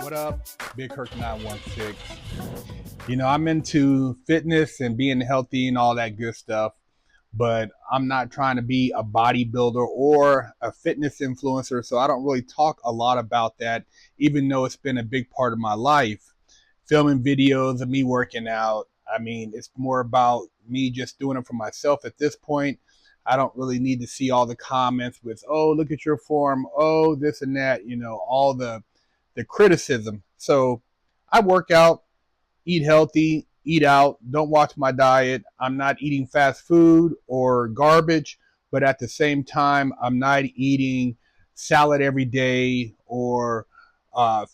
What up? BigHerc916. You know, I'm into fitness and being healthy and all that good stuff, but I'm not trying to be a bodybuilder or a fitness influencer, so I don't really talk a lot about that, even though it's been a big part of my life. Filming videos of me working out, I mean, it's more about me just doing it for myself at this point. I don't really need to see all the comments with, oh, look at your form, oh, this and that, all the criticism. So I work out, eat healthy, eat out, don't watch my diet. I'm not eating fast food or garbage, but at the same time, I'm not eating salad every day or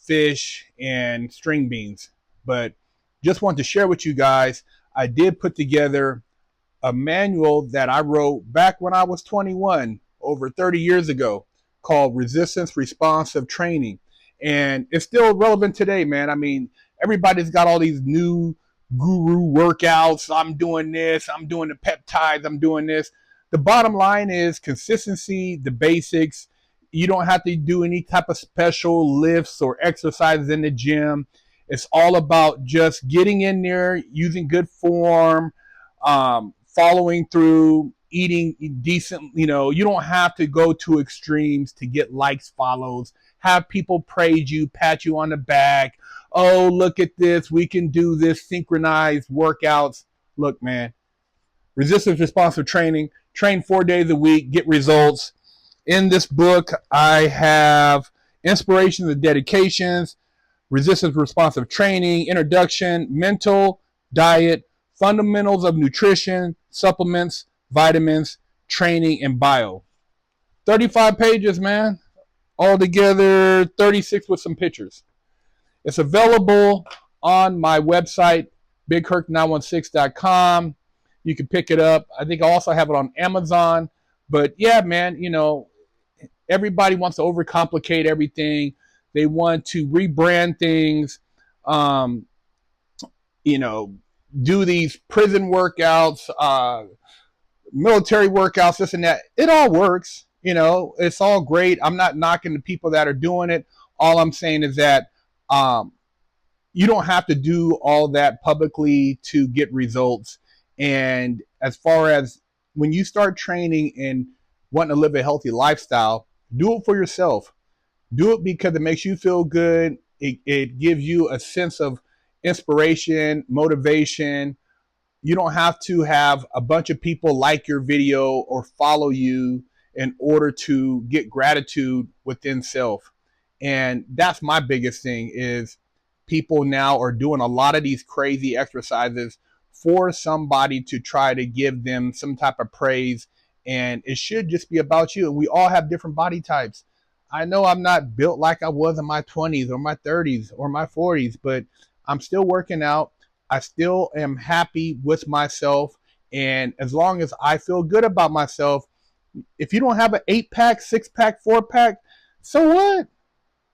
fish and string beans. But just want to share with you guys, I did put together a manual that I wrote back when I was 21, over 30 years ago, called Resistance Responsive Training. And it's still relevant today, man. I mean, everybody's got all these new guru workouts. I'm doing this, I'm doing the peptides, I'm doing this. The bottom line is consistency, the basics. You don't have to do any type of special lifts or exercises in the gym. It's all about just getting in there, using good form, following through, eating decent. You don't have to go to extremes to get likes, follows, have people praise you, pat you on the back. Oh, look at this. We can do this synchronized workouts. Look, man, resistance responsive training, train 4 days a week, get results. In this book, I have inspirations and dedications, resistance responsive training, introduction, mental, diet, fundamentals of nutrition, supplements, vitamins, training, and bio. 35 pages, man. Altogether, 36 with some pictures. It's available on my website, BigHerc916.com. You can pick it up. I think I also have it on Amazon. But yeah, man, everybody wants to overcomplicate everything. They want to rebrand things, do these prison workouts, military workouts, this and that. It all works. It's all great. I'm not knocking the people that are doing it. All I'm saying is that you don't have to do all that publicly to get results. And as far as when you start training and wanting to live a healthy lifestyle, do it for yourself. Do it because it makes you feel good. It gives you a sense of inspiration, motivation. You don't have to have a bunch of people like your video or follow you in order to get gratitude within self. And that's my biggest thing is people now are doing a lot of these crazy exercises for somebody to try to give them some type of praise. And it should just be about you. And we all have different body types. I know I'm not built like I was in my 20s or my 30s or my 40s, but I'm still working out. I still am happy with myself. And as long as I feel good about myself, if you don't have an 8-pack, 6-pack, 4-pack, so what?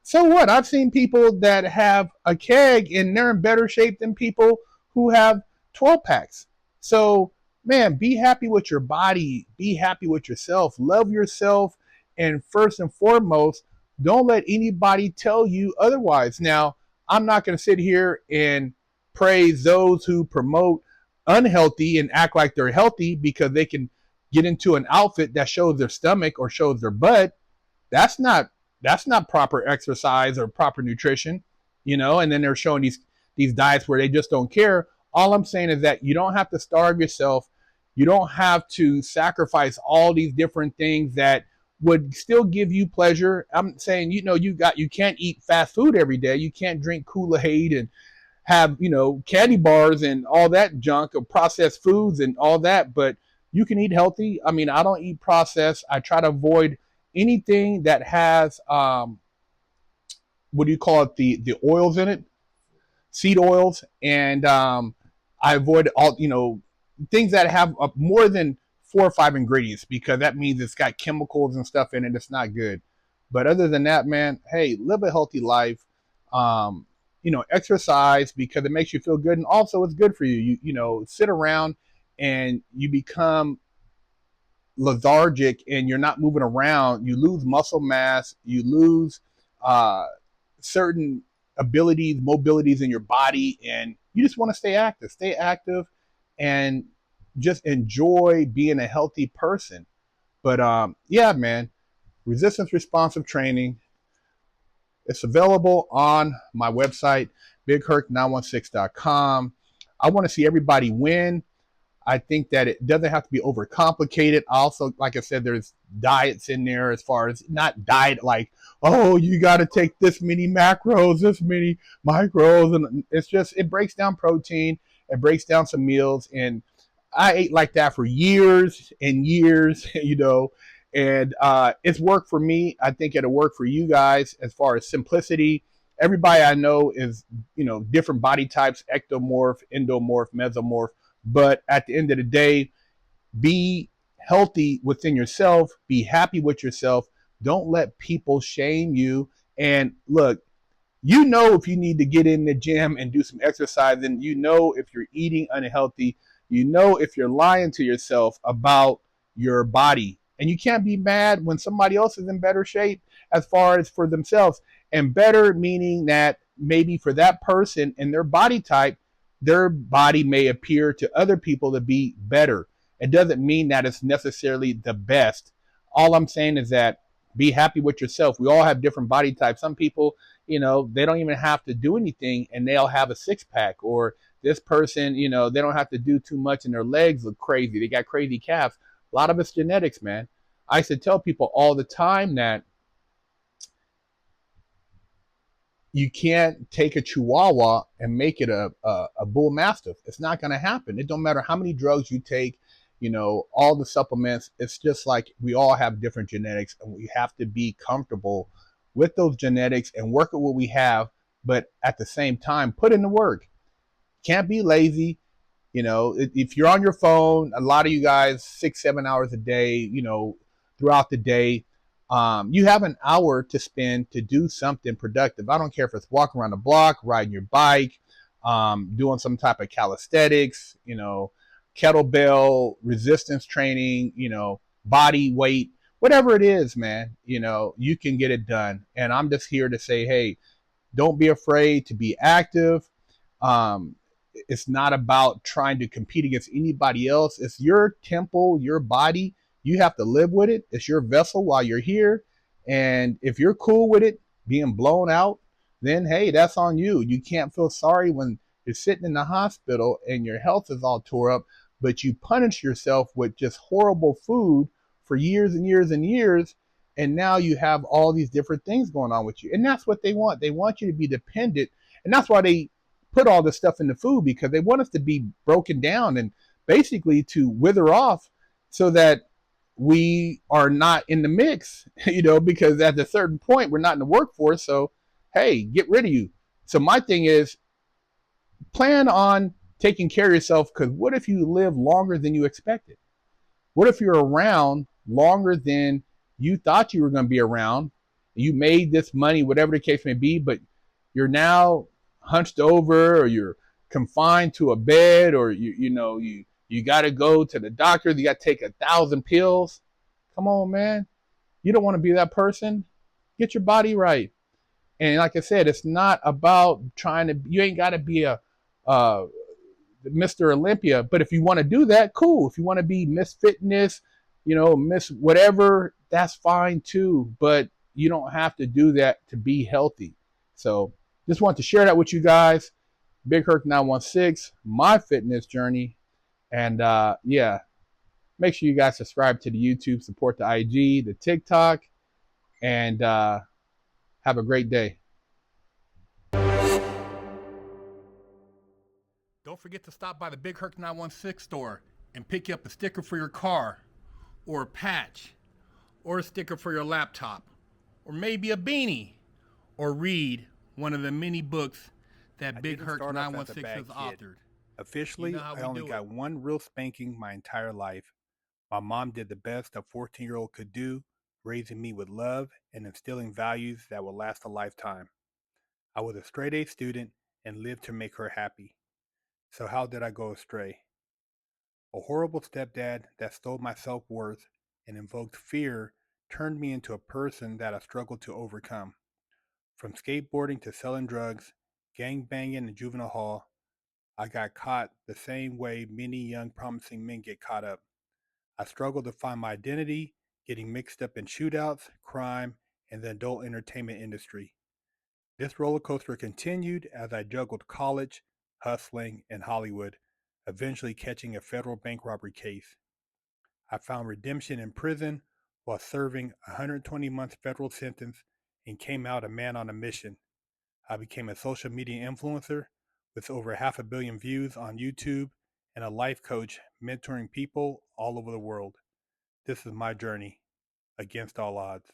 So what? I've seen people that have a keg and they're in better shape than people who have 12 packs. So, man, be happy with your body. Be happy with yourself. Love yourself. And first and foremost, don't let anybody tell you otherwise. Now, I'm not going to sit here and praise those who promote unhealthy and act like they're healthy because they can get into an outfit that shows their stomach or shows their butt. That's not proper exercise or proper nutrition, and then they're showing these diets where they just don't care. All I'm saying is that you don't have to starve yourself. You don't have to sacrifice all these different things that would still give you pleasure. I'm saying, you can't eat fast food every day. You can't drink Kool-Aid and have, candy bars and all that junk of processed foods and all that, but you can eat healthy. I mean, I don't eat processed. I try to avoid anything that has what do you call it, the oils in it, seed oils, and I avoid all things that have more than 4 or 5 ingredients because that means it's got chemicals and stuff in it. It's not good. But other than that, man, hey, live a healthy life. Exercise because it makes you feel good, and also it's good for you. You sit around and you become lethargic and you're not moving around. You lose muscle mass. You lose certain abilities, mobilities in your body, and you just want to stay active, and just enjoy being a healthy person. But yeah, man, resistance responsive training. It's available on my website, BigHerc916.com. I want to see everybody win. I think that it doesn't have to be overcomplicated. Also, like I said, there's diets in there, as far as not diet like, oh, you got to take this many macros, this many micros. And it's just, it breaks down protein, it breaks down some meals. And I ate like that for years and years, and it's worked for me. I think it'll work for you guys as far as simplicity. Everybody I know is, different body types, ectomorph, endomorph, mesomorph. But at the end of the day, be healthy within yourself, be happy with yourself. Don't let people shame you. And look, if you need to get in the gym and do some exercise, and if you're eating unhealthy, if you're lying to yourself about your body. And you can't be mad when somebody else is in better shape as far as for themselves. And better meaning that maybe for that person and their body type, their body may appear to other people to be better. It doesn't mean that it's necessarily the best. All I'm saying is that be happy with yourself. We all have different body types. Some people, they don't even have to do anything and they'll have a six pack. Or this person, they don't have to do too much and their legs look crazy. They got crazy calves. A lot of it's genetics, man. I used to tell people all the time that you can't take a Chihuahua and make it a bull mastiff. It's not going to happen. It don't matter how many drugs you take, all the supplements. It's just like we all have different genetics, and we have to be comfortable with those genetics and work with what we have. But at the same time, put in the work. Can't be lazy. If you're on your phone, a lot of you guys, 6, 7 hours a day, throughout the day, you have an hour to spend to do something productive. I don't care if it's walking around the block, riding your bike, doing some type of calisthenics, kettlebell resistance training, body weight, whatever it is, man, you can get it done. And I'm just here to say, hey, don't be afraid to be active. Um, it's not about trying to compete against anybody else. It's your temple, your body. You have to live with it. It's your vessel while you're here. And if you're cool with it being blown out, then hey, that's on you. You can't feel sorry when you're sitting in the hospital and your health is all tore up, but you punish yourself with just horrible food for years and years and years. And now you have all these different things going on with you. And that's what they want. They want you to be dependent. And that's why they put all this stuff in the food, because they want us to be broken down and basically to wither off so that we are not in the mix, because at a certain point we're not in the workforce. So, hey, get rid of you. So my thing is, plan on taking care of yourself, because what if you live longer than you expected? What if you're around longer than you thought you were going to be around? You made this money, whatever the case may be, but you're now hunched over, or you're confined to a bed, or you got to go to the doctor. You got to take 1,000 pills. Come on, man. You don't want to be that person. Get your body right. And like I said, it's not about trying to. You ain't got to be a Mr. Olympia. But if you want to do that, cool. If you want to be Miss Fitness, Miss whatever, that's fine too. But you don't have to do that to be healthy. So just want to share that with you guys. BigHerc916, my fitness journey. And yeah, make sure you guys subscribe to the YouTube, support the IG, the TikTok, and have a great day. Don't forget to stop by the BigHerc916 store and pick you up a sticker for your car, or a patch, or a sticker for your laptop, or maybe a beanie, or read one of the many books that BigHerc916 has authored. Officially, I only got one real spanking my entire life. My mom did the best a 14-year-old could do, raising me with love and instilling values that will last a lifetime. I was a straight A student and lived to make her happy. So how did I go astray? A horrible stepdad that stole my self-worth and invoked fear turned me into a person that I struggled to overcome. From skateboarding to selling drugs, gang banging in juvenile hall, I got caught the same way many young promising men get caught up. I struggled to find my identity, getting mixed up in shootouts, crime, and the adult entertainment industry. This roller coaster continued as I juggled college, hustling, and Hollywood, eventually catching a federal bank robbery case. I found redemption in prison while serving a 120-month federal sentence and came out a man on a mission. I became a social media influencer with over 500 million views on YouTube and a life coach mentoring people all over the world. This is my journey against all odds.